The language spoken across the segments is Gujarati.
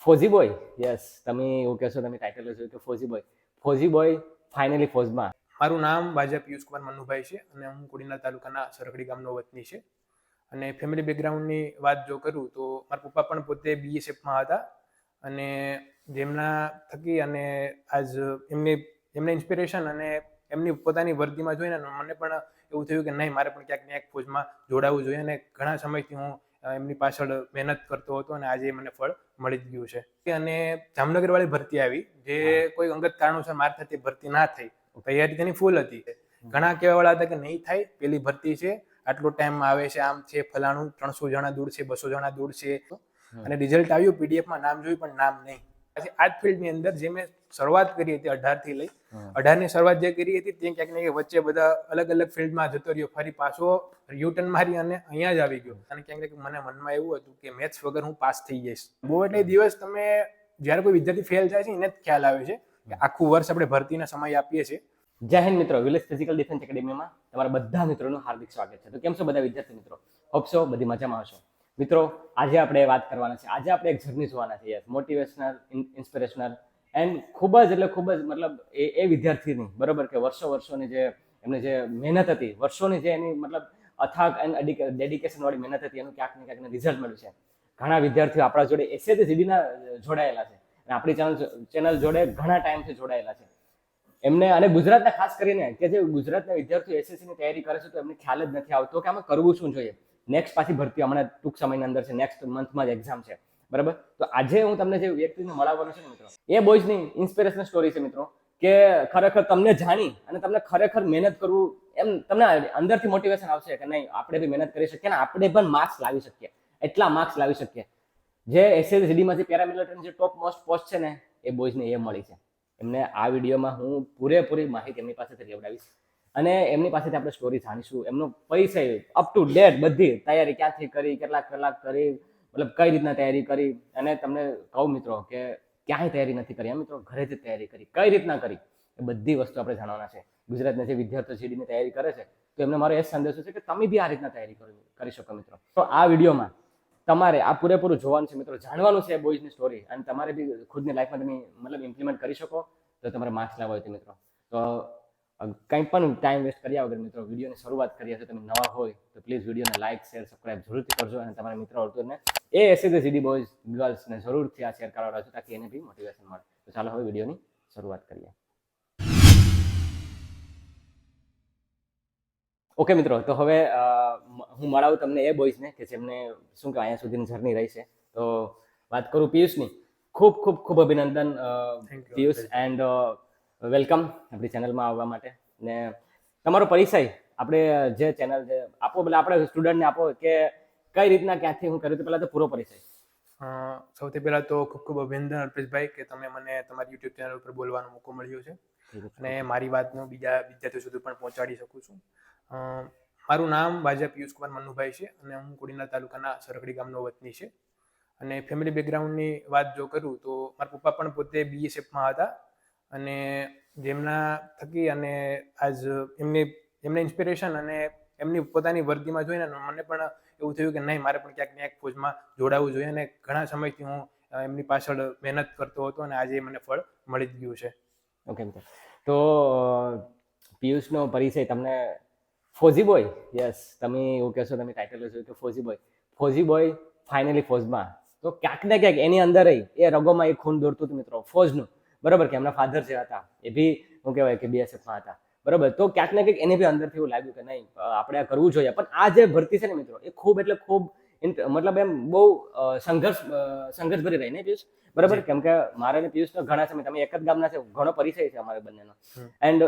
ફોઝી બોય, યસ, તમે એવું કહેશો, તમે ટાઇટલ જોયું કે ફોઝી બોય ફાઇનલી ફોઝમાં. મારું નામ વાજા પિયુષ કુમાર મનુભાઈ છે અને હું કોડીનાર તાલુકાના સરખડી ગામનો વતની છે. અને ફેમિલી બેકગ્રાઉન્ડની વાત જો કરું તો મારા પપ્પા પણ પોતે બીએસએફમાં હતા અને જેમના થકી અને આજ એમને ઇન્સ્પિરેશન અને એમની પોતાની વર્દીમાં જોઈને મને પણ એવું થયું કે નહીં, મારે પણ ક્યાંક ને ક્યાંક ફોજમાં જોડાવવું જોઈએ. અને ઘણા સમયથી હું એમની પાછળ મહેનત કરતો હતો અને આજે મને ફળ મળી જ ગયું છે. અને જામનગર વાળી ભરતી આવી, જે કોઈ અંગત કારણોસર માર થતી ભરતી ના થઈ. તૈયારી તેની ફૂલ હતી. ઘણા કહેવા વાળા હતા કે નહીં થાય, પેલી ભરતી છે, આટલો ટાઈમ આવે છે, આમ છે, ફલાણું 300 જણા દૂર છે, 200 જણા દૂર છે. અને રિઝલ્ટ આવ્યું, પીડીએફમાં નામ જોયું પણ નામ નહીં. પછી આ જ ફિલ્ડની અંદર જે મેં શરૂઆત કરી હતી 18 થી લઈ 18 ની શરૂઆત જે કરી હતી તે ક્યાંક ને ક્યાંક વચ્ચે બધા અલગ અલગ ફિલ્ડમાં જતો રહ્યો, ફરી પાછો યુટર્ન મારી અને અહીંયા જ આવી ગયો. અને ક્યાંક મને મનમાં એવું હતું કે મેથ્સ વગર હું પાસ થઈ જઈશ. બહુ એટલે દિવસ તમે જ્યારે કોઈ વિદ્યાર્થી ફેલ થાય છે એને જ ખ્યાલ આવે છે કે આખું વર્ષ આપણે ભરતીના સમય આપીએ છીએ. જય હિન્દ મિત્રો, વિલેજ ફિઝિકલ ડિફેન્સ એકેડેમીમાં તમારા બધા મિત્રોનું હાર્દિક સ્વાગત છે. તો કેમ છો બધા વિદ્યાર્થી મિત્રો? હોપ સો બધી મજામાં હશો. મિત્રો, આજે આપણે વાત કરવાના છે, આજે આપણે એક જર્ની જોવાના છે, યસ, મોટિવેશનલ, ઇન્સ્પિરેશનલ એન્ડ ખૂબ જ મતલબ એ વિદ્યાર્થીની, બરોબર, કે વર્ષોની જે એમની જે મહેનત હતી, વર્ષોની જે એની મતલબ અથાગ એન્ડ ડેડિકેશન વાળી મહેનત હતી, એનું ક્યાંક ને ક્યાંક રિઝલ્ટ મળ્યું છે. ઘણા વિદ્યાર્થીઓ આપણા જોડે એસએજીડીના જોડાયેલા છે અને આપણી ચેનલ જોડે ઘણા ટાઈમથી જોડાયેલા છે. એમને અને ગુજરાતના ખાસ કરીને કે જે ગુજરાતના વિદ્યાર્થીઓ એસએસસીની તૈયારી કરે છે તો એમને ખ્યાલ જ નથી આવતો કે આમાં કરવું શું જોઈએ. નેક્સ્ટ પાછી ભરતી હમણાં ટૂંક સમયની અંદર છે, નેક્સ્ટ મંથમાં જ એક્ઝામ છે, બરાબર. તો આજે હું તમને જે વ્યક્તિને મળવાનો છે ને મિત્રો, એ બોયઝની ઇન્સ્પિરેશનલ સ્ટોરી છે મિત્રો, કે ખરેખર તમને જાણી અને તમને ખરેખર મહેનત કરવું, એમ તમને અંદરથી મોટિવેશન આવશે કે નહીં, આપણે બી મહેનત કરી શકીએ ને આપણે પણ માર્ક્સ લાવી શકીએ, એટલા માર્ક્સ લાવી શકીએ. જે એસએસસીડીમાં જે પેરામિલિટરીની જે ટોપ મોસ્ટ પોસ્ટ છે ને, એ બોયઝને એ મળી છે. એમને આ વિડીયોમાં હું પૂરેપૂરી માહિતી એમની પાસેથી લેવડાવીશ અને એમની પાસેથી આપણે સ્ટોરી જાણીશું, એમનો પરિચય, અપ ટુ ડેટ બધી તૈયારી ક્યાંથી કરી, કેટલા કલાક કરી, મતલબ કઈ રીતના તૈયારી કરી. અને તમને કહું મિત્રો કે ક્યાંય તૈયારી નથી કરી, મિત્રો ઘરેથી તૈયારી કરી, કઈ રીતના કરી, એ બધી વસ્તુ આપણે જાણવાના છે. ગુજરાતના જે વિદ્યાર્થીઓ સીડીની તૈયારી કરે છે તો એમને મારો એ સંદેશો છે કે તમે બી આ રીતના તૈયારી કરી શકો મિત્રો. તો આ વિડીયોમાં તમારે આ પૂરેપૂરું જોવાનું છે મિત્રો, જાણવાનું છે બોયઝની સ્ટોરી, અને તમારે બી ખુદની લાઈફમાં તમે મતલબ ઇમ્પ્લિમેન્ટ કરી શકો તો તમારે માર્ક્સ લાવવા હોય તો મિત્રો. તો કંઈ પણ ટાઈમ વેસ્ટ કર્યા વગર મિત્રો વિડીયોની શરૂઆત કરીએ. તો તમે નવા હોય તો પ્લીઝ વિડીયોને લાઇક, શેર, સબસ્ક્રાઇબ જરૂરથી કરજો અને તમારા મિત્રો વર્તુળને એ એસએસસીડી બોયઝ ગર્લ્સને જરૂરથી આ શેર કરવા છો તાકી એને બી મોટિવેશન મળે. તો ચાલો હવે વિડીયોની શરૂઆત કરીએ. ઓકે મિત્રો, તો હવે હું મળાવું તમને એ બોયઝને કે જેમને શું કે અહીંયા સુધીની જર્ની રહી છે. તો વાત કરું પિયુષની. ખૂબ અભિનંદન પિયુષ, એન્ડ વેલકમ આપણી ચેનલમાં આવવા માટે. ને તમારો પરિચય આપણે જે ચેનલ જે આપો, એટલે આપણે સ્ટુડન્ટને આપો કે કઈ રીતના ક્યાંથી હું કર્યું, તો પહેલા તો પૂરો પરિચય. સૌથી પહેલા તો ખૂબ અભિનંદન અલ્પેશભાઈ કે તમે મને તમારી યુટ્યુબ ચેનલ ઉપર બોલવાનો મોકો મળ્યો છે અને મારી વાત હું બીજા વિદ્યાર્થીઓ સુધી પણ પહોંચાડી શકું છું. મારું નામ વાજા પિયુષ કુમાર મનુભાઈ છે અને હું કોડીનાર તાલુકાના સરખડી ગામનો વતની છે. અને ફેમિલી બેકગ્રાઉન્ડની વાત જો કરું તો મારા પપ્પા પણ પોતે બીએસએફમાં હતા અને જેમના થકી અને આજ એમને ઇન્સ્પિરેશન અને એમની પોતાની વર્દીમાં જોઈને મને પણ એવું થયું કે નહીં, મારે પણ ક્યાંક ને ક્યાંક ફોજમાં જોડાવવું જોઈએ. અને ઘણા સમયથી હું એમની પાછળ મહેનત કરતો હતો અને આજે મને ફળ મળી જ ગયું છે. ઓકે, તો પિયુષનો પરિચય તમને ફોઝી બોય, યસ, તમે એવું કહેશો, તમે ટાઇટલ જોયું કે ફોઝી બોય ફાઇનલી ફોઝમાં. તો ક્યાંક ને ક્યાંક એની અંદર એ રગોમાં એ ખૂન દોડતું હતું મિત્રો, ફોજનું, બરાબર, કે એમના ફાધર જે હતા એ બી શું કહેવાય કે બીએસએફમાં હતા, બરાબર. તો ક્યાંક ને ક્યાંક એને બી અંદરથી એવું લાગ્યું કે નહીં, આપણે આ કરવું જોઈએ. પણ આ જે ભરતી છે ને મિત્રો, એ ખૂબ મતલબ એમ બહુ સંઘર્ષભરી રહી ને પિયુષ, બરાબર. કેમ કે મારે ને પિયુષનો ઘણા સમય, તમે એક જ ગામના છે, ઘણો પરિચય છે અમારે બંનેનો. એન્ડ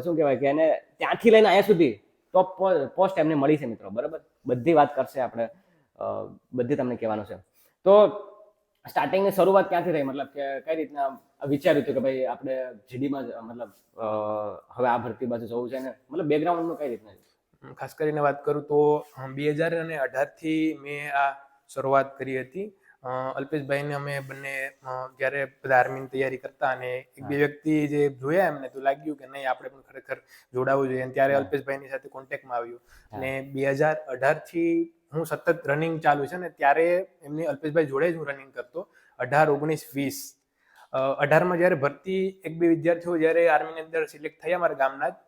શું કહેવાય કે એને ત્યાંથી લઈને અહીંયા સુધી ટોપ પોસ્ટ એમને મળી છે મિત્રો, બરાબર. બધી વાત કરશે આપણે, બધી તમને કહેવાનું છે. તો સ્ટાર્ટિંગની શરૂઆત ક્યાંથી રહી, મતલબ કે કઈ રીતના વિચાર્યું હતું કે ભાઈ આપણે જીડીમાં મતલબ હવે આ ભરતી બાજુ જવું છે ને, મતલબ બેકગ્રાઉન્ડનું કઈ રીતના? ખાસ કરીને વાત કરું તો 2018 થી મેં આ શરૂઆત કરી હતી. અલ્પેશભાઈને અમે બંને જ્યારે બધા આર્મીની તૈયારી કરતા અને એક બે વ્યક્તિ જે જોયા એમને તો લાગ્યું કે નહીં, આપણે પણ ખરેખર જોડાવવું જોઈએ. અને ત્યારે અલ્પેશભાઈની સાથે કોન્ટેક્ટમાં આવ્યું અને 2018 થી હું સતત રનિંગ ચાલુ છે ને ત્યારે એમની અલ્પેશભાઈ જોડે જ હું રનિંગ કરતો. 18, 19, 20. 18માં જ્યારે ભરતી 1-2 વિદ્યાર્થીઓ જ્યારે આર્મીની અંદર સિલેક્ટ થયા મારા ગામના જ,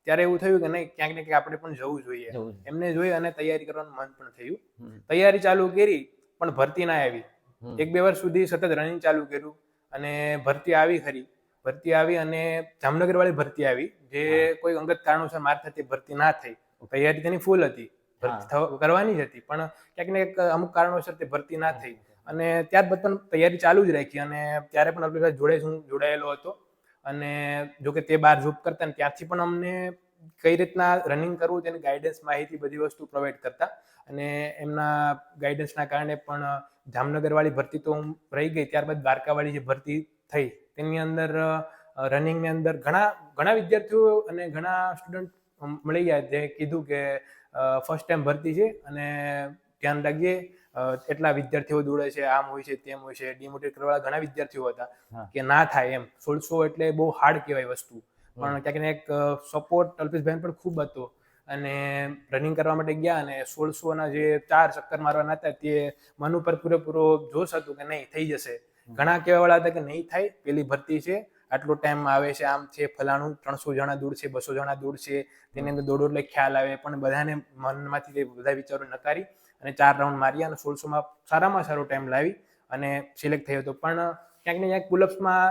ત્યારે એવું થયું કે નહીં, ક્યાંક ને ક્યાંક આપણે પણ જવું જોઈએ. એમને જોઈ અને તૈયારી કરવાનું મન પણ થયું. તૈયારી ચાલુ કરી પણ ભરતી ના આવી. 1-2 વર્ષ સુધી સતત રનિંગ ચાલુ કર્યું અને ભરતી આવી ખરી. ભરતી આવી અને જામનગર વાળી ભરતી આવી, જે કોઈ અંગત કારણોસર માર થતી ભરતી ના થઈ. તૈયારી તેની ફૂલ હતી, ભરતી કરવાની જ હતી, પણ ક્યાંક ને ક્યાંક અમુક કારણોસર તે ભરતી ના થઈ. અને ત્યારબાદ પણ તૈયારી ચાલુ જ રાખી અને ત્યારે પણ આપણી સાથે જોડે હું જોડાયેલો હતો. અને જોકે તે બહાર જોબ કરતા ને ત્યાંથી પણ અમને કઈ રીતના રનિંગ કરવું તેની ગાઈડન્સ, માહિતી, બધી વસ્તુ પ્રોવાઈડ કરતા. અને એમના ગાઈડન્સના કારણે પણ જામનગર વાળી ભરતી તો હું રહી ગઈ. ત્યારબાદ દ્વારકા વાળી જે ભરતી થઈ તેની અંદર રનિંગની અંદર ઘણા વિદ્યાર્થીઓ અને ઘણા સ્ટુડન્ટ મળી ગયા જે કીધું કે ફર્સ્ટ ટાઈમ ભરતી છે અને ધ્યાન રાખજે, એટલા વિદ્યાર્થીઓ દોડે છે, આમ હોય છે, તેમ હોય છે. ડિમોટિવેટ કરવાવાળા ઘણા વિદ્યાર્થીઓ હતા કે ના થાય એમ. 1600 એટલે બહુ હાર્ડ કહેવાય વસ્તુ, પણ ક્યાંક ને ક્યાંક સપોર્ટ અલ્પેશભાઈ પણ ખૂબ હતો. અને રનિંગ કરવા માટે ગયા અને 1600ના જે 4 ચક્કર મારવાના હતા તે મન ઉપર પૂરેપૂરો જોશ હતું કે નહીં થઈ જશે. ઘણા કહેવાવાળા હતા કે નહીં થાય, પેલી ભરતી છે, આટલો ટાઈમ આવે છે, આમ છે, ફલાણું 300 જણા દૂર છે, 200 જણા દૂર છે, તેની અંદર દોડો એટલે ખ્યાલ આવે. પણ બધાને મનમાંથી બધા વિચારો નકારી અને 4 રાઉન્ડ માર્યા અને 1600માં સારામાં સારો ટાઈમ લાવી અને સિલેક્ટ થયો હતો. પણ ક્યાંક ને ક્યાંક પુલપ્સમાં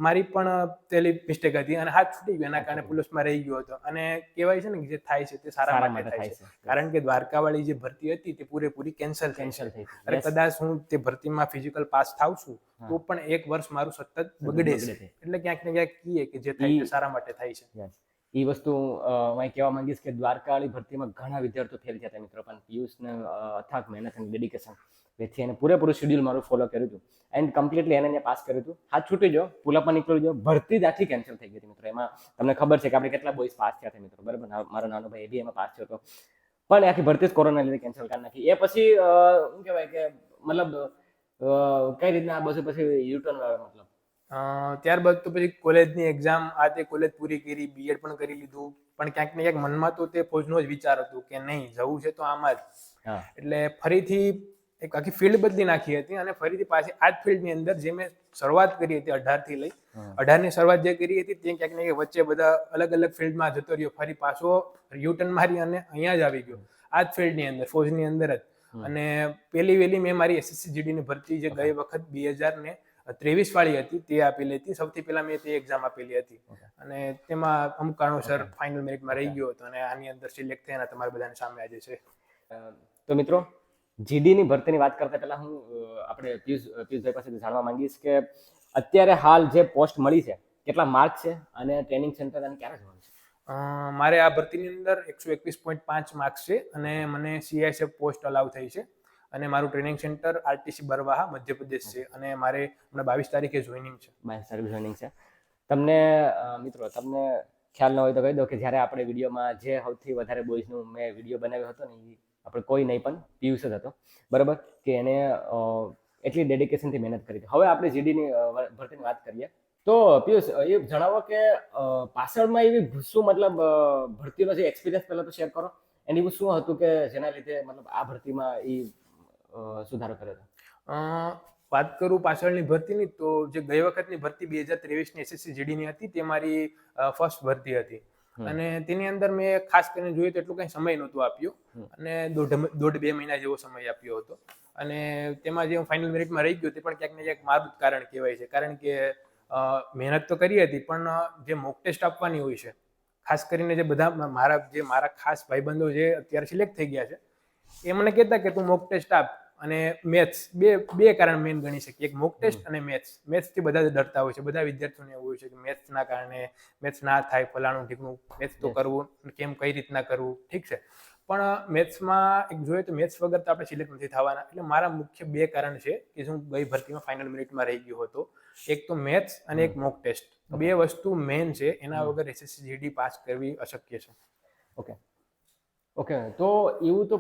મારી પણ પેલી મિસ્ટેક હતી અને હાથ છૂટી ગયો, એના કારણે પુલપ્સમાં રહી ગયો હતો. અને કહેવાય છે ને કે જે થાય છે તે સારા માટે થાય છે, કારણ કે દ્વારકા વાળી જે ભરતી હતી તે પૂરેપૂરી કેન્સલ થઈ. અને કદાચ હું તે ભરતીમાં ફિઝિકલ પાસ થાવ છું તો પણ 1 વર્ષ મારું સતત બગડે છે. એટલે ક્યાંક ને ક્યાંક કહીએ કે જે થાય તે સારા માટે થાય છે. એ વસ્તુ હું કહેવા માંગીશ કે દ્વારકા વાળી ભરતીમાં ઘણા વિદ્યાર્થીઓ ફેલ થયા હતા મિત્રો, પણ પિયુષને અથાગ મહેનત અને ડેડિકેશન તેથી એને પૂરેપૂરું શેડ્યુલ મારું ફોલો કર્યું હતું એન્ડ કમ્પ્લીટલી એને પાસ કર્યું હતું. હાથ છૂટી ગયો, પુલઅપમાં નીકળી ગયો, ભરતી જ આખી કેન્સલ થઈ ગઈ હતી મિત્રો. એમાં તમને ખબર છે કે આપણે કેટલા બોયઝ પાસ થયા હતા મિત્રો, બરાબર. મારો નાનો ભાઈ એ બી એમાં પાસ થયો હતો, પણ આખી ભરતી જ કોરોના લીધે કેન્સલ કરી નાખી. એ પછી શું કહેવાય કે મતલબ કઈ રીતના આ બધું પછી યુટર્ન આવે મતલબ ત્યારબાદ તો પછી કોલેજની એક્ઝામ આ તે કોલેજ પૂરી કરી, બીએડ પણ કરી લીધું, પણ ક્યાંક ને ક્યાંક મનમાં તો તે ફોજનો જ વિચાર હતું કે નહીં જવું છે તો આમાં જ. એટલે ફરીથી એક આખી ફિલ્ડ બદલી નાખી હતી અને ફરીથી પાછી આ જ ફિલ્ડની અંદર જે મેં શરૂઆત કરી હતી 18 થી લઈ 18ની શરૂઆત જે કરી હતી તે ક્યાંક ને ક્યાંક વચ્ચે બધા અલગ અલગ ફિલ્ડમાં જતો રહ્યો, ફરી પાછો યુટર્ન મારી અને અહીંયા જ આવી ગયો આ જ ફિલ્ડની અંદર, ફોજની અંદર જ. અને પેલી વેલી મેં મારી એસએસસી જીડીની ભરતી જે ગઈ વખત 2023 વાળી હતી તે આપેલી હતી. સૌથી પહેલા મેં તે એક્ઝામ આપેલી હતી અને તેમાં અમુક કારણોસર ફાઇનલ મેરિટમાં રહી ગયો હતો અને આની અંદર સિલેક્ટ થયા તમારા બધાની સામે આજે છે. તો મિત્રો જીડીની ભરતીની વાત કરતા પહેલા હું આપણે પિયુષભાઈ પાસેથી જાણવા માંગીશ કે અત્યારે હાલ જે પોસ્ટ મળી છે કેટલા માર્ક છે અને ટ્રેનિંગ સેન્ટર અને ક્યારે જવાનું છે? મારે આ ભરતીની અંદર 121.5 માર્ક્સ છે અને મને સીઆઈએસએફ પોસ્ટ અલાઉ થઈ છે અને મારું ટ્રેનિંગ સેન્ટર આરટીસી બરવાહા મધ્યપ્રદેશ છે અને મારે હમણાં 22 તારીખે જોઈનિંગ છે. 22 તારીખે જોઈનિંગ છે. તમને મિત્રો તમને ખ્યાલ ન હોય તો કહી દો કે જ્યારે આપણે વિડીયોમાં જે સૌથી વધારે બોયઝનું મેં વિડીયો બનાવ્યો હતો ને એ આપણે કોઈ નહીં પણ પિયુષ જ હતો, બરાબર, કે એને એટલી ડેડિકેશનથી મહેનત કરી. હવે આપણે જીડીની ભરતીની વાત કરીએ તો પિયુષ એ જણાવો કે પાછળમાં એવી શું મતલબ ભરતીનો જે એક્સપિરિયન્સ પહેલાં તો શેર કરો અને એવું શું હતું કે જેના લીધે મતલબ આ ભરતીમાં એ સુધારો કર્યો હતો? વાત કરું પાછળની ભરતીની તો જે ગઈ વખતની ભરતી 2023ની એસએસસી જીડીની હતી તે મારી ફર્સ્ટ ભરતી હતી અને તેની અંદર મેં ખાસ કરીને જોઈએ તો એટલું કંઈ સમય નહોતો આપ્યો અને દોઢ બે મહિના જેવો સમય આપ્યો હતો અને તેમાં જે હું ફાઇનલ મેરિટમાં રહી ગયો તે પણ ક્યાંક ને ક્યાંક મારું જ કારણ કહેવાય છે, કારણ કે મહેનત તો કરી હતી પણ જે મોક ટેસ્ટ આપવાની હોય છે, ખાસ કરીને જે બધા મારા ખાસ ભાઈબંધો જે અત્યારે સિલેક્ટ થઈ ગયા છે એ મને કહેતા કે તું મોક ટેસ્ટ આપ અને મેથ્સ બે કારણ મેઇન ગણી શકીએ, એક મોક ટેસ્ટ અને મેથ્સથી બધા જ ડરતા હોય છે, બધા વિદ્યાર્થીઓને એવું હોય છે કે મેથ્સના કારણે મેથ્સ ના થાય, ફલાણું ઠીકનું, મેથ્સ તો કરવું કેમ કઈ રીતના કરવું, ઠીક છે, પણ મેથ્સમાં એક જોઈએ તો મેથ્સ વગર તો આપણે સિલેક્ટ નથી થવાના. એટલે મારા મુખ્ય 2 કારણ છે કે હું ગઈ ભરતીમાં ફાઇનલ મેરિટમાં રહી ગયો હતો, એક તો મેથ્સ અને એક મોક ટેસ્ટ. 2 વસ્તુ મેઇન છે, એના વગર એસએસસી જીડી પાસ કરવી અશક્ય છે. ઓકે, તો એવું તો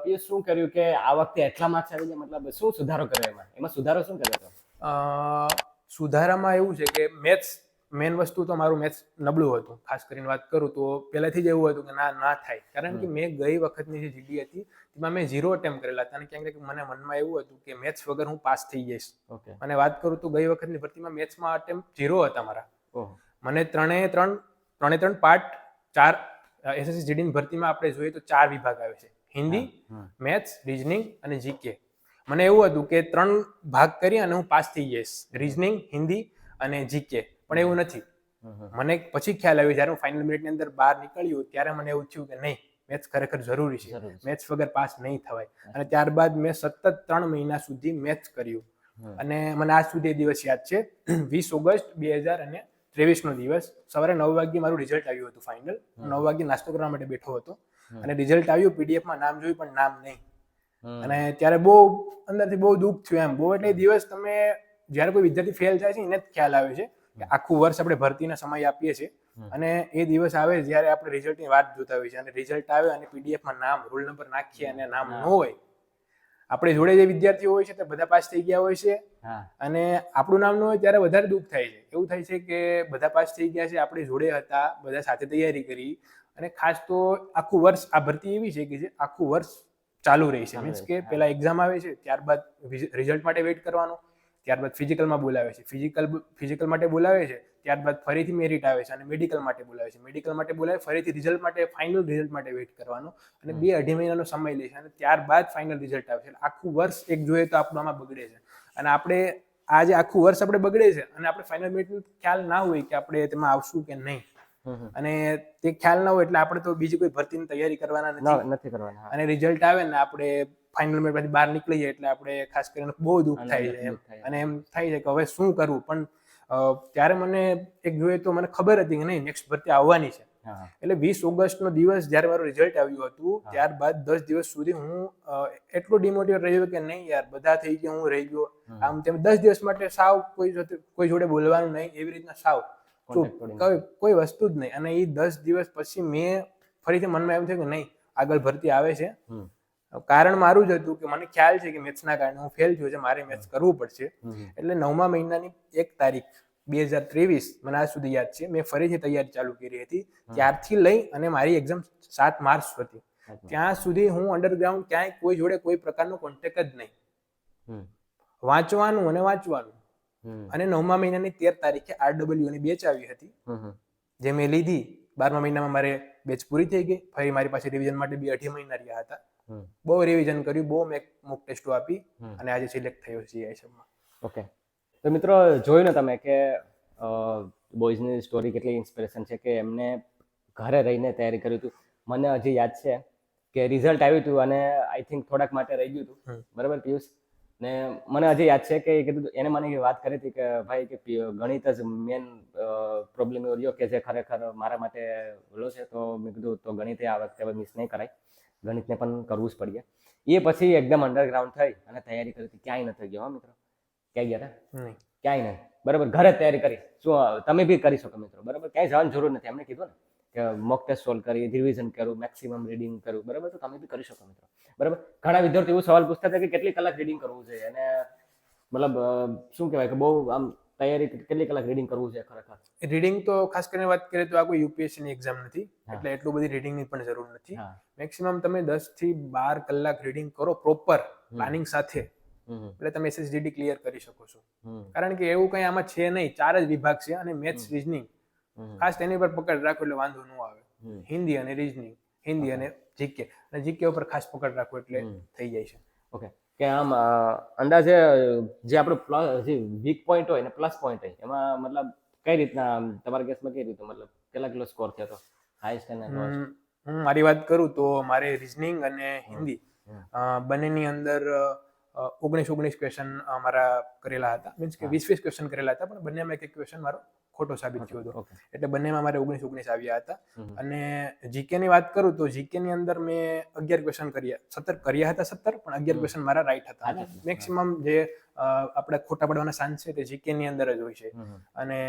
પિયુષ શું કર્યું કે આ વખતે એટલા માર્ક્સ આવી ગયા, મતલબ શું સુધારો કર્યો એમાં સુધારો શું કર્યો હતો? સુધારામાં એવું છે કે મેઇન વસ્તુ તો મારું મેથ્સ નબળું હતું. ખાસ કરીને વાત કરું તો પહેલાથી જ એવું હતું કે ના થાય, કારણ કે મેં ગઈ વખતની જે જીડી હતી તેમાં મેં 0 અટેમ્પ કરેલા હતા અને ક્યાંક ને ક્યાંક મને મનમાં એવું હતું કે મેથ્સ વગર હું પાસ થઈ જઈશ. ઓકે. અને વાત કરું તો ગઈ વખતની ભરતીમાં મેથ્સમાં અટેમ્પ 0 હતા મારા. ઓહ. મને ત્રણે ત્રણ પાર્ટ 4 એસએસસી જીડીની ભરતીમાં આપણે જોઈએ તો 4 વિભાગ આવે છે: હિન્દી, મેથ્સ, રીઝનિંગ અને જીકે. મને એવું હતું કે 3 ભાગ કરી અને હું પાસ થઈ જઈશ, રીઝનિંગ, હિન્દી અને જીકે. પણ એવું નથી. મને પછી ખ્યાલ આવ્યો જ્યારે હું ફાઇનલ મિનિટની અંદર બહાર નીકળ્યો ત્યારે મને એવું થયું કે નહીં, મેથ્સ ખરેખર જરૂરી છે, મેથ્સ વગર પાસ નહીં થવાય. અને ત્યારબાદ મેં સતત 3 મહિના સુધી મેથ્સ કર્યું. અને મને આજ સુધી એ દિવસ યાદ છે, 20 ઓગસ્ટ 2023 નો દિવસ. સવારે 9 વાગ્યે મારું રિઝલ્ટ આવ્યું હતું ફાઇનલ. 9 વાગ્યે નાસ્તો કરવા માટે બેઠો હતો અને રિઝલ્ટ આવ્યું, પીડીએફમાં નામ જોયું પણ નામ નહીં. અને ત્યારે બહુ અંદરથી બહુ દુઃખ થયું એમ. બહુ એટલે એ દિવસ તમે જ્યારે કોઈ વિદ્યાર્થી ફેલ થાય છે એને જ ખ્યાલ આવે છે કે આખું વર્ષ આપણે ભરતીના સમય આપીએ છીએ અને એ દિવસ આવે જ્યારે આપણે રિઝલ્ટની વાટ જોતા હોઈએ છીએ અને રિઝલ્ટ આવે અને પીડીએફમાં નામ, રોલ નંબર નાખીએ અને નામ ન હોય. આપણે જોડે જે વિદ્યાર્થીઓ હોય છે તે બધા પાસ થઈ ગયા હોય છે અને આપણું નામ ન હોય ત્યારે વધારે દુઃખ થાય છે. એવું થાય છે કે બધા પાસ થઈ ગયા છે, આપણે જોડે હતા, બધા સાથે તૈયારી કરી. અને ખાસ તો આખું વર્ષ આ ભરતી એવી છે કે જે આખું વર્ષ ચાલુ રહી છે. મીન્સ કે પહેલા એક્ઝામ આવે છે, ત્યારબાદ રિઝલ્ટ માટે વેઇટ કરવાનો, ત્યારબાદ ફિઝિકલમાં બોલાવે છે, ફિઝિકલ માટે બોલાવે છે, ત્યારબાદ ફરીથી મેરિટ આવે છે અને મેડિકલ માટે બોલાવે છે, મેડિકલ માટે બોલાવે, ફરીથી રિઝલ્ટ માટે, ફાઇનલ રિઝલ્ટ માટે વેઇટ કરવાનો અને 2-2.5 મહિનાનો સમય લે છે અને ત્યારબાદ ફાઇનલ રિઝલ્ટ આવે છે. આખું વર્ષ એક જોઈએ તો આપણું આમાં બગડે છે. અને આપણે આ જે આખું વર્ષ આપણે બગડે છે અને આપણે ફાઇનલ મિનિટનો ખ્યાલ ના હોય કે આપણે તેમાં આવશું કે નહીં, અને તે ખ્યાલ ના હોય એટલે આપણે તો બીજી કોઈ ભરતીની તૈયારી કરવાના નથી કરવાના. અને રિઝલ્ટ આવે ને આપણે ફાઇનલ મિનિટ પછી બહાર નીકળી જાય એટલે આપણે ખાસ કરીને બહુ દુઃખ થાય છે એમ. અને એમ થાય છે કે હવે શું કરવું. પણ ત્યારે મને એક જોઈએ તો મને ખબર હતી કે નહીં, નેક્સ્ટ ભરતી આવવાની છે. એટલે 20 ઓગસ્ટનો દિવસ જ્યારે મારું રિઝલ્ટ આવ્યું હતું ત્યારબાદ 10 દિવસ સુધી હું એટલો ડિમોટિવેટ રહ્યો કે નહીં યાર, બધા થઈ ગયા, હું રહી ગયો. આમ તેમ 10 દિવસ માટે સાવ કોઈ જોડે બોલવાનું નહીં, એવી રીતના સાવ કોઈ વસ્તુ જ નહીં. અને એ 10 દિવસ પછી મેં ફરીથી મનમાં એમ થયું કે નહીં, આગળ ભરતી આવે છે. કારણ મારું જ હતું કે મને ખ્યાલ છે કે મેથ્સના કારણે હું ફેલ થયો છે, મારે મેથ્સ કરવું પડશે. એટલે 9મા મહિનાની 1 તારીખ 2023 મને આજ સુધી યાદ છે, મેં ફરીથી તૈયારી ચાલુ કરી હતી. ત્યારથી લઈ અને મારી એક્ઝામ 7 માર્ચ હતી, ત્યાં સુધી હું અંડરગ્રાઉન્ડ ક્યાંય કોઈ જોડે કોઈ પ્રકારનો કોન્ટેક્ટ જ નહીં. વાંચવાનું અને વાંચવાનું. અને 9મા મહિનાની 13 તારીખે RW ની બેચ આવી હતી, જે મેં લીધી. 12મા મહિનામાં મારે બેચ પૂરી થઈ ગઈ. ફરી મારી પાસે રિવિઝન માટે 2-2.5 મહિના રહ્યા હતા. બહુ રિવિઝન કર્યું, બહુ મેં મોક ટેસ્ટો આપી અને આજે સિલેક્ટ થયો CISM-માં. ઓકે. તો મિત્રો જોયું ને તમે કે બોયઝની સ્ટોરી કેટલી ઇન્સ્પિરેશન છે કે એમને ઘરે રહીને તૈયારી કરી હતું. મને હજી યાદ છે કે રિઝલ્ટ આવ્યું હતું અને આઈ થિંક થોડાક માટે રહી ગયું હતું, બરાબર પિયુષ? ને મને હજી યાદ છે કે કીધું એને મને વાત કરી હતી કે ભાઈ કે ગણિત જ મેન પ્રોબ્લેમ એવો રહ્યો કે જે ખરેખર મારા માટે ઓલો છે. તો મેં કીધું તો ગણિતે આ વખતે મિસ નહીં કરાય, ગણિતને પણ કરવું જ પડે. એ પછી એકદમ અંડરગ્રાઉન્ડ થઈ અને તૈયારી કરી હતી. ક્યાંય નથી ગયો મિત્રો, ક્યાંય ગયા હતા? ક્યાંય નહીં, બરાબર. ઘરે જ તૈયારી કરી. શું તમે બી કરી શકો મિત્રો, બરાબર? ક્યાંય જવાની જરૂર નથી. એમને કીધું ને કે મોક ટેસ્ટ સોલ્વ કરી, રિવિઝન કર્યું, મેક્સિમમ રીડિંગ કર્યું, બરાબર? તો તમે બી કરી શકો મિત્રો, બરાબર. ઘણા વિદ્યાર્થીઓ એવો સવાલ પૂછતા હતા કે કેટલી કલાક રીડિંગ કરવું જોઈએ, અને મતલબ શું કહેવાય કે બહુ આમ તૈયારી કેટલી કલાક રીડિંગ કરવું છે ખરેખર? રીડિંગ તો ખાસ કરીને વાત કરીએ તો આ કોઈ યુપીએસસીની એક્ઝામ નથી, એટલે એટલું બધી રીડિંગની પણ જરૂર નથી. મેક્સિમમ તમે 10 થી 12 કલાક રીડિંગ કરો પ્રોપર પ્લાનિંગ સાથે, એટલે તમે SSGD ક્લિયર કરી શકો છો. કારણ કે એવું કંઈ આમાં છે નહીં, 4 જ વિભાગ છે અને મેથ્સ, રીઝનિંગ ખાસ તેની પર પકડ રાખો એટલે વાંધો ન આવે. હિન્દી અને રીઝનિંગ, હિન્દી અને જીકે, અને જીકે ઉપર ખાસ પકડ રાખો એટલે થઈ જાય છે. ઓકે. કે આમ અંદાજે જે આપણું જે વીક પોઈન્ટ હોય ને પ્લસ પોઈન્ટ હોય, એમાં મતલબ કઈ રીતના તમારા કેસમાં કઈ રીતે મતલબ કેટલા કિલો સ્કોર થયો હતો હાઈએસ્ટ અને લોએસ્ટ? હું મારી વાત કરું તો મારે રીઝનિંગ અને હિન્દી બંનેની અંદર 19 ક્વેશ્ચન મારા કરેલા હતા. મીન્સ કે 20 ક્વેશ્ચન કરેલા હતા, પણ બંનેમાં એક ક્વેશ્ચન મારો ખોટો સાબિત થયો હતો. એટલે બંનેમાં મારે 19 આવ્યા હતા. અને જીકે ની વાત કરું તો જીકે ની અંદર મેં 11 ક્વેશ્ચન કર્યા હતા, 17 પણ 11 ક્વેશ્ચન મારા રાઈટ હતા. મેક્સિમમ જે આપણે ખોટા પડવાના ચાન્સ છે તે જીકે ની અંદર જ હોય છે. અને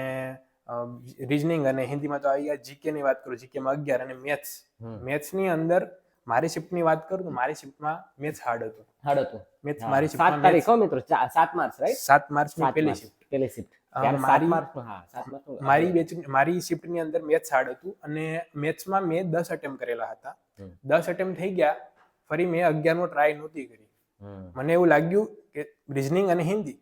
રીઝનિંગ અને હિન્દીમાં તો આવી ગયા. જીકે ની વાત કરું, જીકે માં 11. અને મેથ્સ ની અંદર મારી શિફ્ટની વાત કરું તો મારી શિફ્ટમાં મેથ્સ હાર્ડ હતું. મેથ્સ મારી શિફ્ટમાં 7 તારીખ મિત્રો, 7 માર્ચ રાઈટ? 7 માર્ચની પહેલી શિફ્ટ. ત્યારે 7 મારી માર્ક્સનું, હા 7 માર્ક્સનું મારી શિફ્ટની અંદર મેથ્સ હાર્ડ હતું અને મેથ્સમાં મેં 10 અટેમ્પ કરેલા હતા. હમ. 10 અટેમ્પ થઈ ગયા, ફરી મેં 11મો ટ્રાય નહોતી કરી. હમ. મને એવું લાગ્યું કે રિઝનિંગ અને હિન્દી,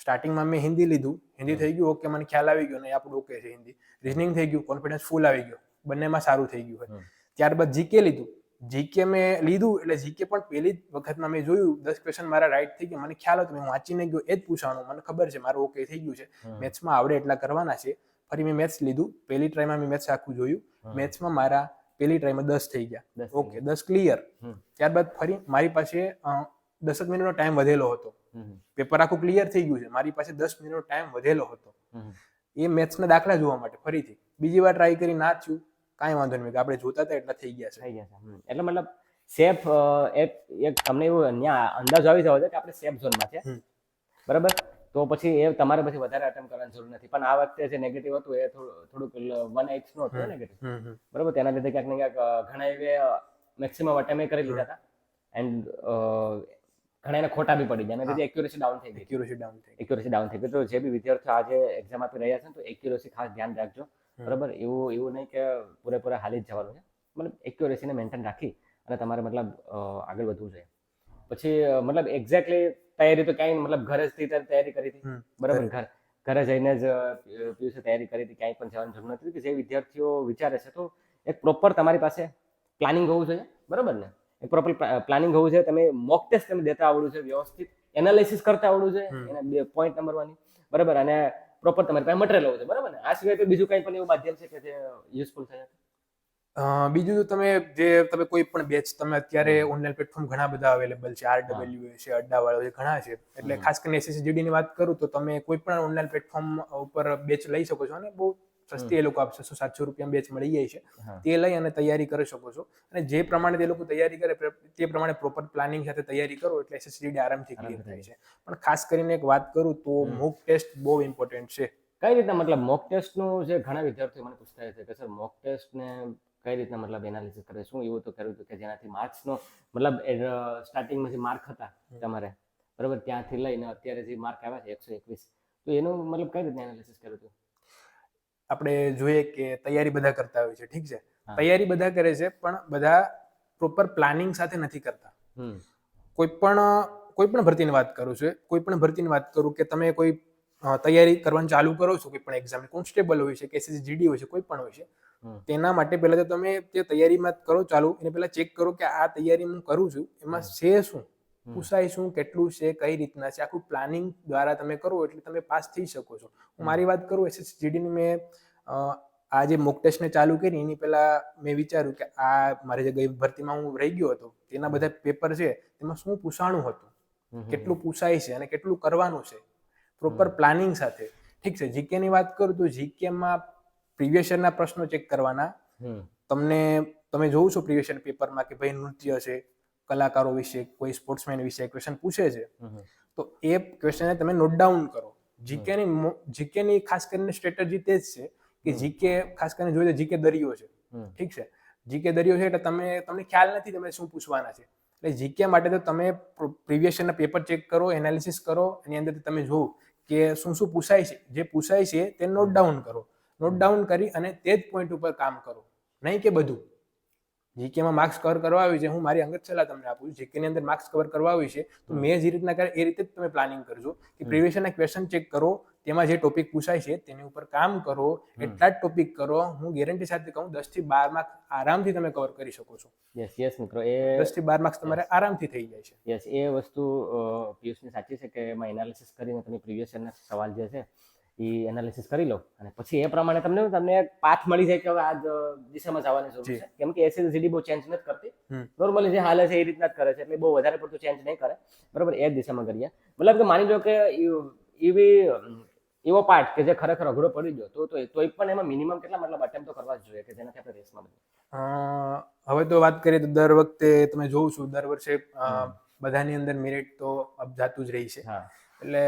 સ્ટાર્ટિંગમાં મેં હિન્દી લીધું, હિન્દી થઈ ગયું ઓકે, મને ખ્યાલ આવી ગયો ને આપણું ઓકે છે હિન્દી. રિઝનિંગ થઈ ગયું, કોન્ફિડન્સ ફૂલ આવી ગયો, બંનેમાં સારું થઈ ગયું હોય. ત્યારબાદ જીકે લીધું. જીકે મેં લીધું એટલે જીકે પણ પહેલી જ વખતમાં મેં જોયું 10 ક્વેશ્ચન મારા રાઈટ થઈ ગયા. મને ખ્યાલ હતો, મેં વાંચીને ગયો એ જ પૂછવાનું, મને ખબર છે મારું ઓકે થઈ ગયું છે, મેથ્સમાં આવડે એટલા કરવાના છે. ફરી મેં મેથ્સ લીધું, પહેલી ટ્રાયમાં મેં મેથ્સ આખું જોયું, મેથ્સમાં મારા પહેલી ટ્રાયમાં 10 થઈ ગયા, ઓકે 10 ક્લિયર. ત્યારબાદ ફરી મારી પાસે 10 મિનિટનો ટાઈમ વધેલો હતો, પેપર આખું ક્લિયર થઈ ગયું છે, મારી પાસે 10 મિનિટનો ટાઈમ વધેલો હતો એ મેથ્સના દાખલા જોવા માટે. ફરીથી બીજી વાર ટ્રાય કરી, ના થયું, કાંઈ વાંધો નહીં, આપણે જોતા હતા એટલા થઈ ગયા છે. એટલે મતલબ સેફ એક તમને એવું ત્યાં અંદાજો આવી જવો છે કે આપણે સેફ ઝોનમાં છે, બરાબર. તો પછી એ તમારે પછી વધારે અટેમ્પ કરવાની જરૂર નથી. પણ આ વખતે જે નેગેટિવ હતું એ થોડુંક 1x નું હતું નેગેટિવ, બરાબર. તેના લીધે ક્યાંક ને ક્યાંક ઘણા એવે મેક્સિમમ અટેમ્પ કરી લીધા હતા એન્ડ ઘણા એને ખોટા બી પડી ગયા, એના લીધે એક્યુરેસી ડાઉન થઈ ગઈ. એક્યુરેસી ડાઉન થઈ ગઈ. તો જે બી વિદ્યાર્થીઓ આજે એક્ઝામ આપી રહ્યા છે તો એક્યુરેસી ખાસ ધ્યાન રાખજો, બરાબર. એવું નહીં કે પૂરેપૂરા હાલી જ જવાનું છે, મતલબ એક્યુરેસીને મેન્ટેન રાખી અને તમારે મતલબ આગળ વધવું જોઈએ. પછી મતલબ એક્ઝેક્ટલી તૈયારી તો ક્યાંય મતલબ ઘરે જ તૈયારી કરી હતી, બરાબર. ઘરે જઈને જ પીયુસી તૈયારી કરી હતી, ક્યાંય પણ જવાની જરૂર નથી. કે જે વિદ્યાર્થીઓ વિચારે છે તો એક પ્રોપર તમારી પાસે પ્લાનિંગ હોવું જોઈએ, બરાબર ને. એક પ્રોપર પ્લાનિંગ હોવું જોઈએ. તમે મોક ટેસ્ટ તમે દેતા આવડવું છે, વ્યવસ્થિત એનાલિસિસ કરતા આવડવું જોઈએ, એના પોઈન્ટ નંબર 1, બરાબર. અને પ્રોપર તમારી પાસે મટીરિયલ હોવું જોઈએ, બરાબર ને. આ સિવાય બીજું કંઈ પણ એવું માધ્યમ છે કે જે યુઝફુલ થાય? બીજું તો તમે કોઈ પણ બેચ, તમે અત્યારે ઓનલાઈન પ્લેટફોર્મ ઘણા બધા અવેલેબલ છે, RWA છે, અડ્ડાવાળો છે, ઘણા છે. એટલે ખાસ કરીને SSGD ની વાત કરું તો તમે કોઈ પણ ઓનલાઈન પ્લેટફોર્મ ઉપર બેચ લઈ શકો છો અને બહુ સસ્તી એ લોકો આપે, 600-700 રૂપિયા બેચ મળી જાય છે. તે લઈ અને તૈયારી કરી શકો છો. અને જે પ્રમાણે તે લોકો તૈયારી કરે તે પ્રમાણે પ્રોપર પ્લાનિંગ સાથે તૈયારી કરો એટલે SSGD આરામથી ક્લિયર થાય છે. પણ ખાસ કરીને એક વાત કરું તો મોક ટેસ્ટ બહુ ઇમ્પોર્ટન્ટ છે. કઈ રીતના મતલબ મોક ટેસ્ટનું જે ઘણા વિદ્યાર્થીઓ મને પૂછતા છે કે સર મોક ટેસ્ટને કઈ રીતના મતલબ એનાલિસિસ કરે, શું એવું તો કર્યું હતું કે જેનાથી માર્ક્સનો મતલબ સ્ટાર્ટિંગમાં જે માર્ક હતા તમારે, બરાબર, ત્યાંથી લઈને અત્યારે જે માર્ક આવ્યા છે 121, તો એનું મતલબ કઈ રીતના એનાલિસિસ કર્યું હતું? આપણે જોઈએ કે તૈયારી બધા કરતા હોય છે, ઠીક છે, તૈયારી બધા કરે છે, પણ બધા પ્રોપર પ્લાનિંગ સાથે નથી કરતા. કોઈ પણ ભરતીની વાત કરું છું, કોઈ પણ ભરતીની વાત કરું કે તમે કોઈ તૈયારી કરવાનું ચાલુ કરો છો, કોઈ પણ એક્ઝામ, કોન્સ્ટેબલ હોય છે કે SSGD હોય છે, કોઈ પણ હોય છે, તેના માટે પહેલા તો તમે તે તૈયારીમાં કરો ચાલુ, એને પહેલા ચેક કરો કે આ તૈયારી હું કરું છું એમાં છે શું, પૂછાય શું, કેટલું છે, કઈ રીતના છે, આખું પ્લાનિંગ દ્વારા તમે કરો એટલે તમે પાસ થઈ શકો છો. હું મારી વાત કરું, SSGD ની મેં આ જે મોક ટેસ્ટને ચાલુ કરી એની પહેલા મેં વિચાર્યું કે આ મારી જે ગઈ ભરતીમાં હું રહી ગયો હતો તેના બધા પેપર છે તેમાં શું પૂછાણું હતું, કેટલું પૂછાય છે અને કેટલું કરવાનું છે, પ્રોપર પ્લાનિંગ સાથે. ઠીક છે, જીકે ની વાત કરું તો જીકેમાં પ્રીવિયસ યરના પ્રશ્નો ચેક કરવાના. તમે જોવો છો પ્રીવિયસ યર પેપરમાં કે ભાઈ નૃત્ય છે, કલાકારો વિશે, કોઈ સ્પોર્ટ્સમેન વિશે ક્વેશ્ચન પૂછે છે, તો એ ક્વેશ્ચનને તમે નોટ ડાઉન કરો. જીકેની ખાસ કરીને સ્ટ્રેટેજી તે જ છે કે જીકે ખાસ કરીને જોઈએ તો જીકે દરિયો છે, ઠીક છે, જીકે દરિયો છે એટલે તમને ખ્યાલ નથી તમે શું પૂછવાના છે. એટલે જીકે માટે તો તમે પ્રીવિયસ યરના પેપર ચેક કરો, એનાલિસિસ કરો, એની અંદર તમે જોવો કે શું શું પૂછાય છે, જે પૂછાય છે તે નોટ ડાઉન કરો. નોટ ડાઉન કરી અને તે જ પોઈન્ટ ઉપર કામ કરો, નહીં કે બધું. જીકેમાં માર્ક્સ કવર કરવા આવ્યું છે, હું મારી અંગત સલાહ તમને આપું છું, જીકેની અંદર માર્ક્સ કવર કરવા આવ્યું છે તો મેં જે રીતના કરે એ રીતે જ તમે પ્લાનિંગ કરજો કે પ્રીવિયસ યરના ક્વેશ્ચન ચેક કરો, તેમાં જે ટોપિક પૂછાય છે તેની ઉપર કામ કરો, એટલા જ ટોપિક કરો. હું ગેરંટી સાથે કહું 10 થી 12 માર્ક્સ આરામથી તમે કવર કરી શકો છો. યસ મિત્રો, એ 10 થી 12 માર્ક્સ તમારે આરામથી થઈ જાય છે. યસ, એ વસ્તુ પિયુષની સાચી છે કે એમાં એનાલિસિસ કરીને તમે પ્રીવિયસ યરના સવાલ જે છે એ એનાલિસિસ કરી લો અને પછી એ પ્રમાણે તમને એક પાથ મળી જાય કે હવે આ દિશામાં જવાની જરૂર છે. કેમ કે SSGD બહુ ચેન્જ નથી કરતી, નોર્મલી જે હાલે છે એ રીતના જ કરે છે, એટલે બહુ વધારે પડતું ચેન્જ નહીં કરે, બરાબર. એ જ દિશામાં કરીએ. મતલબ કે માની લો કે એવો પાર્ટ કે જે ખરેખર અઘરો પડી ગયો તો પણ એમાં મિનિમમ કેટલા મતલબ અટેમ્પ્ટ તો કરવા જ જોઈએ કે જેનાથી આપણે રેસમાં બનીએ. હવે તો વાત કરીએ તો દર વખતે તમે જોઉં છું, દર વર્ષે બધાની અંદર મેરિટ તો અપજાતું જ રહી છે. એટલે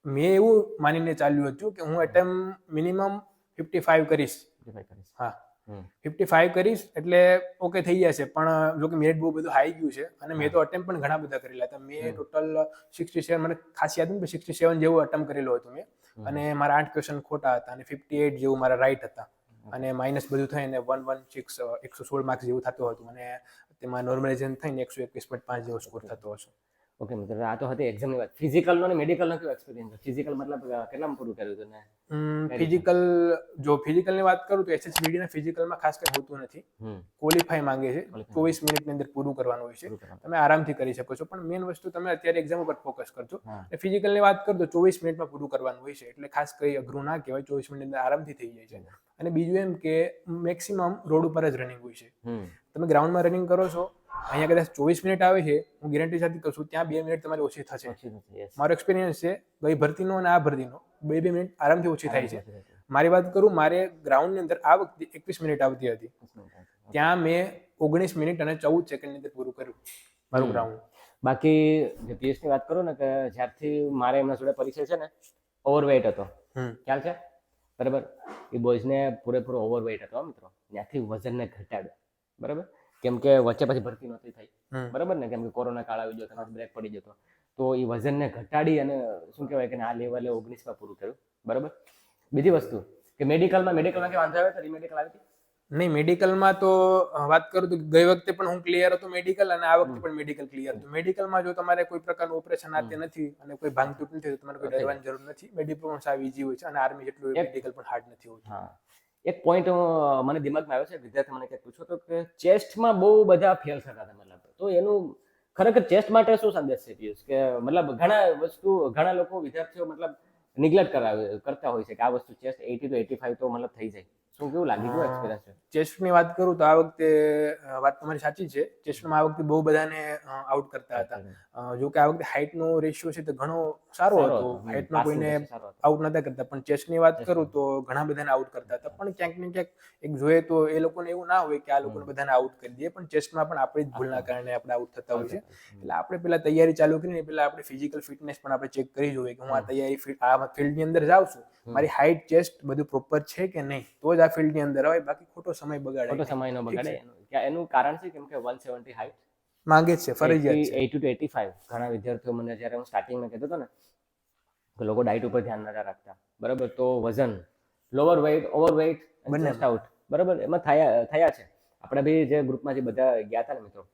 મેં એવું માનીને ચાલ્યું હતું કે હું એટેમ્પ મિનિમમ 55 કરીશ. હા, 55 કરીશ એટલે ઓકે થઈ જશે. પણ જો કે મેરિટ બહુ બધું હાઈ ગયું છે અને મેં તો અટેમ્પ પણ ઘણા બધા કરેલા હતા. મેં ટોટલ 67 મને ખાસ યાદ નથી 67 જેવું અટેમ્પ કરેલું હતું મેં અને મારા 8 ક્વેશ્ચન ખોટા હતા અને 58 જેવું મારા રાઈટ હતા અને માઇનસ બધું થઈને 116 116 માર્ક્સ જેવું થતું હતું અને તેમાં નોર્મલાઇઝેશન થઈને 121.5 જેવો સ્કોર થતો હશે. ઓકે મિત્રો આ તો હતી એક્ઝામની વાત. ફિઝિકલનો અને મેડિકલનો કેવો એક્સપિરિયન્સ છે? ફિઝિકલ મતલબ કેટલામાં પૂરું કર્યું હતું ને? ફિઝિકલ જો ફિઝિકલની વાત કરું તો એસએસબીડી ના ફિઝિકલમાં ખાસ કંઈ હોતું નથી. ક્વોલિફાઈ માંગે છે, 24 મિનિટની અંદર પૂરું કરવાનું હોય છે. તમે આરામથી કરી શકો છો, પણ મેઇન વસ્તુ તમે અત્યારે એક્ઝામ ઉપર ફોકસ કરજો. ફિઝિકલની વાત કરું તો 24 મિનિટમાં પૂરું કરવાનું હોય છે, એટલે ખાસ કંઈ અઘરું ના કહેવાય. 24 મિનિટની અંદર આરામથી થઈ જાય છે. અને બીજું એમ કે મેક્સિમમ રોડ ઉપર જ રનિંગ હોય છે. તમે ગ્રાઉન્ડમાં રનિંગ કરો છો, અહીંયા કદાચ 24 મિનિટ આવે છે, હું ગેરંટી સાથે કહું છું ત્યાં 2 મિનિટ તમારી ઓછી થશે. મારો એક્સપિરિયન્સ છે ગઈ ભરતીનો અને આ ભરતીનો 2 મિનિટ આરામથી ઓછી થાય છે. મારી વાત કરું, મારે ગ્રાઉન્ડની અંદર આ વખતે 21 મિનિટ આવતી હતી, ત્યાં મેં 19 મિનિટ અને 14 સેકન્ડની અંદર પૂરું કર્યું મારું ગ્રાઉન્ડ. બાકી જે પીએસની વાત કરું ને કે જ્યારથી મારે એમના જોડે પરિચય છે ને, ઓવરવેઇટ હતો, ખ્યાલ છે બરાબર? એ બોયઝને પૂરેપૂરો ઓવરવેઇટ હતો મિત્રો. ત્યાંથી વજનને ઘટાડ્યો બરાબર, કેમ કે વચ્ચે પછી ભરતી નહોતી થઈ બરાબર ને, કેમ કે કોરોના કાળ આવી ગયો, બ્રેક પડી જતો, તો એ વજનને ઘટાડી અને શું કહેવાય કે આ લેવલે 19માં પૂરું કર્યું બરાબર. બીજી વસ્તુ કે મેડિકલમાં કે વાંધો આવે તો રીમેડિકલ આવી હતી? નહીં, મેડિકલમાં તો વાત કરું તો ગઈ વખતે પણ હું ક્લિયર હતું મેડિકલ અને આ વખતે પણ મેડિકલ ક્લિયર હતું. મેડિકલમાં જો તમારે કોઈ પ્રકારનું ઓપરેશન આતે નથી અને કોઈ ભાંગતૂટ નથી તો તમારે કોઈ ડરવાની જરૂર નથી. મેડિકલ પણ સાવ ઈઝી હોય છે અને આર્મી જેટલું મેડિકલ પણ હાર્ડ નથી હોતું. હા, એક પોઈન્ટ મને દિમાગમાં આવ્યો છે, વિદ્યાર્થી મને કંઈક પૂછો તો કે ચેસ્ટમાં બહુ બધા ફેલ થતા હતા મતલબ, તો એનું ખરેખર ચેસ્ટ માટે શું સંદેશ છે પિયુષ? કે મતલબ ઘણા લોકો વિદ્યાર્થીઓ મતલબ નિગ્લેક્ટ કરતા હોય છે કે આ વસ્તુ ચેસ્ટ 80 to 85 તો મતલબ થઈ જાય. શું કેવું લાગી ગયું એક્સપિરિયન્સ છે? ચેસ્ટની વાત કરું તો આ વખતે વાત તમારી સાચી છે. ચેસ્ટમાં આ વખતે બહુ બધાને આઉટ કરતા હતા. જો કે આ વખતે હાઇટનો રેશિયો છે તો ઘણો સારો હતો, હાઇટમાં કોઈને આઉટ નતા કરતા, પણ ચેસ્ટની વાત કરું તો ઘણા બધાને આઉટ કરતા હતા. પણ ક્યાંક ને ક્યાંક એક જોઈએ તો એ લોકોને એવું ના હોય કે આ લોકોને બધાને આઉટ કરી દઈએ, પણ ચેસ્ટમાં પણ આપણી જ ભૂલના કારણે આપણે આઉટ થતા હોય છે. એટલે આપણે પેલા તૈયારી ચાલુ કરીને પેલા આપણે ફિઝિકલ ફિટનેસ પણ આપણે ચેક કરી જોઈએ કે હું આ તૈયારી આ ફિલ્ડની અંદર જાઉં છું, મારી હાઇટ ચેસ્ટ બધું પ્રોપર છે કે નહીં, તો જ આ ફિલ્ડની અંદર આવે. બાકી ખોટો સમય બગાડે. ખોટો સમય ન બગાડે. એનું કારણ છે કેમ કે 170 હાઇટ માંગે છે, ફરજિયાત છે. 80 to 85 ઘણા વિદ્યાર્થીઓ મને જ્યારે હું સ્ટાર્ટિંગમાં કહેતો હતો ને કે લોકો ડાયટ ઉપર ધ્યાન નતા રાખતા બરાબર, તો વજન લોઅર વેઇટ, ઓવરવેઇટ અને ચેસ્ટ આઉટ બરાબર એમાં થયા છે. આપણે બી જે ગ્રુપમાં જે બધા ગયા હતા ને મિત્રો,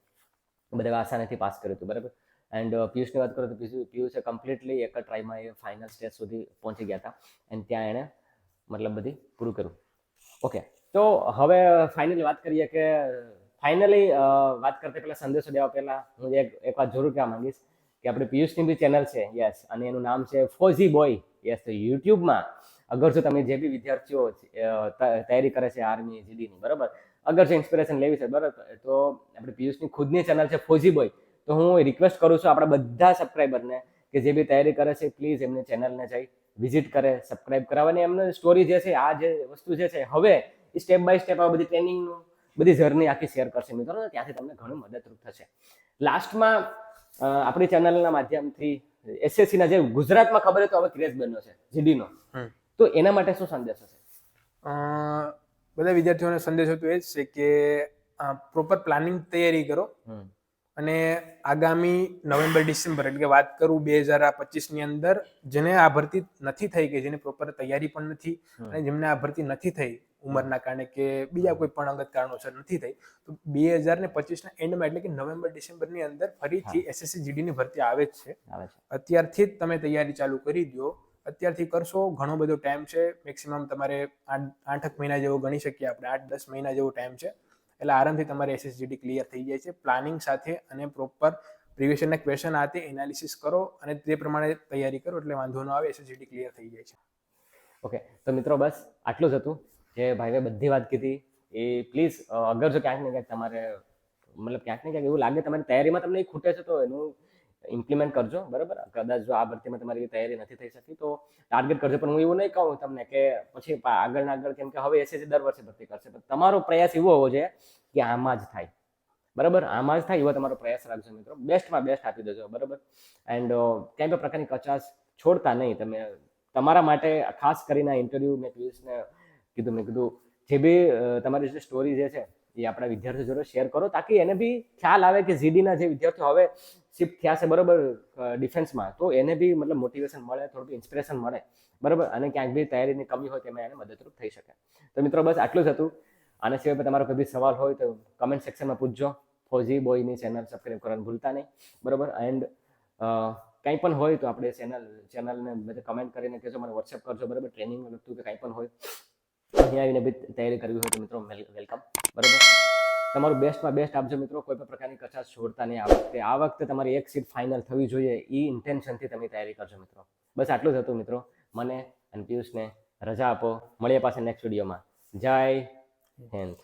બધા આસાનીથી પાસ કર્યું હતું બરાબર. એન્ડ પિયુષની વાત કરું તો પિયુષે કમ્પ્લીટલી એક જ ટ્રાયમાં એ ફાઇનલ સ્ટેજ સુધી પહોંચી ગયા હતા એન્ડ ત્યાં એણે મતલબ બધી પૂરું કર્યું. ઓકે, તો હવે ફાઇનલી વાત કરીએ કે વાત કરતા પહેલા સંદેશો દેવા પહેલા હું એક વાત જરૂર કહેવા માંગીશ કે આપણે પિયુષની બી ચેનલ છે યસ, અને એનું નામ છે ફોઝી બોય યસ. તો યુટ્યુબમાં અગર જો તમે જે બી વિદ્યાર્થીઓ તૈયારી કરે છે આર્મી જીડીની બરાબર, અગર જો ઇન્સ્પિરેશન લેવી છે બરાબર, તો આપણે પિયુષની ખુદની ચેનલ છે ફોઝી બોય. તો હું રિક્વેસ્ટ કરું છું આપણા બધા સબસ્ક્રાઈબરને કે જે બી તૈયારી કરે છે પ્લીઝ એમની ચેનલને જઈ વિઝિટ કરે, સબસ્ક્રાઇબ કરાવવાની. એમને સ્ટોરી જે છે, આ જે વસ્તુ જે છે હવે સ્ટેપ બાય સ્ટેપ આ બધી ટ્રેનિંગનું બધી જર્ની આખી શેર કરશે મિત્રો, ત્યાંથી તમને ઘણું મદદરૂપ થશે. લાસ્ટમાં આપણી ચેનલના માધ્યમથી એસએસસીના જે ગુજરાતમાં ખબર હોય તો હવે ક્રેઝ બન્યો છે જીડીનો, તો એના માટે શું સંદેશો છે? બધા વિદ્યાર્થીઓને સંદેશો તો એ જ છે કે પ્રોપર પ્લાનિંગ તૈયારી કરો અને આગામી નવેમ્બર ડિસેમ્બર એટલે કે વાત કરું 2025 ની અંદર જેને આ ભરતી નથી થઈ કે જેને પ્રોપર તૈયારી પણ નથી અને જેમને આ ભરતી નથી થઈ ઉંમરના કારણે કે બીજા કોઈ પણ અંગત કારણોસર નથી થઈ, તો 2025 ના એન્ડમાં એટલે કે નવેમ્બર ડિસેમ્બરની અંદર ફરીથી એસએસસી જીડીની ભરતી આવે જ છે. અત્યારથી જ તમે તૈયારી ચાલુ કરી દો, અત્યારથી કરશો, ઘણો બધો ટાઈમ છે. મેક્સિમમ તમારે 8 મહિના જેવો ગણી શકીએ આપણે, 8-10 મહિના જેવો ટાઈમ છે. એટલે આરામથી તમારે એસએસજીડી ક્લિયર થઈ જાય છે પ્લાનિંગ સાથે અને પ્રોપર પ્રીવિયસ યરના ક્વેશ્ચન આતે એનાલિસિસ કરો અને તે પ્રમાણે તૈયારી કરો એટલે વાંધો ન આવે, એસએસજીડી ક્લિયર થઈ જાય છે. ઓકે, તો મિત્રો બસ આટલું જ હતું જે ભાઈએ બધી વાત કીધી એ પ્લીઝ અગર જો ક્યાંક ને ક્યાંક તમારે મતલબ ક્યાંક ને ક્યાંક એવું લાગે તમારી તૈયારીમાં તમને એ ખૂટે છે તો એનું ઇમ્પ્લિમેન્ટ કરજો બરાબર. કદાચ જો આ ભરતીમાં તમારી તૈયારી નથી થઈ શકી તો ટાર્ગેટ કરજો, પણ હું એવું નહીં કહું તમને કે પછી આગળ કેમ કે હવે એસએસસી દર વર્ષે ભરતી કરશે, પણ તમારો પ્રયાસ એવો હોવો જોઈએ કે આમાં જ થાય બરાબર, આમાં જ થાય એવો તમારો પ્રયાસ રાખજો મિત્રો. બેસ્ટમાં બેસ્ટ આપી દેજો બરાબર. એન્ડ ક્યાંય પણ પ્રકારની કચાશ છોડતા નહીં તમે. તમારા માટે ખાસ કરીને ઇન્ટરવ્યૂ મેં પિયુષને કીધું જે બી તમારી જે સ્ટોરી જે છે એ આપણા વિદ્યાર્થીઓ જોડે શેર કરો, તાકી એને બી ખ્યાલ આવે કે જીડીના જે વિદ્યાર્થીઓ હવે શિફ્ટ થયા છે બરોબર ડિફેન્સમાં, તો એને બી મતલબ મોટિવેશન મળે, થોડું ઇન્સ્પિરેશન મળે બરાબર, અને ક્યાંક બી તૈયારીની કમી હોય તેમાં એને મદદરૂપ થઈ શકે. તો મિત્રો બસ આટલું જ હતું. આના સિવાય તમારો કોઈ બી સવાલ હોય તો કમેન્ટ સેક્શનમાં પૂછજો. ફોજી બોયની ચેનલ સબસ્ક્રાઈબ કરવાનું ભૂલતા નહીં બરાબર. એન્ડ કંઈ પણ હોય તો આપણે ચેનલને બધે કમેન્ટ કરીને કહેજો, મને વોટ્સએપ કરજો બરાબર. ટ્રેનિંગ લગતું કે કંઈ પણ હોય અહીંયા આવીને બી તૈયારી કરવી હોય તો મિત્રો વેલકમ બરાબર. તમારું બેસ્ટમાં બેસ્ટ આપજો મિત્રો, કોઈ પણ પ્રકારની કચાશ છોડતા નહીં. આ વખતે તમારી એક સીટ ફાઇનલ થવી જોઈએ, એ ઇન્ટેન્શનથી તમે તૈયારી કરજો મિત્રો. બસ આટલું જ હતું મિત્રો. મને અને પિયુષને રજા આપો, મળીએ પાછા નેક્સ્ટ વિડીયોમાં. જય હિન્દ.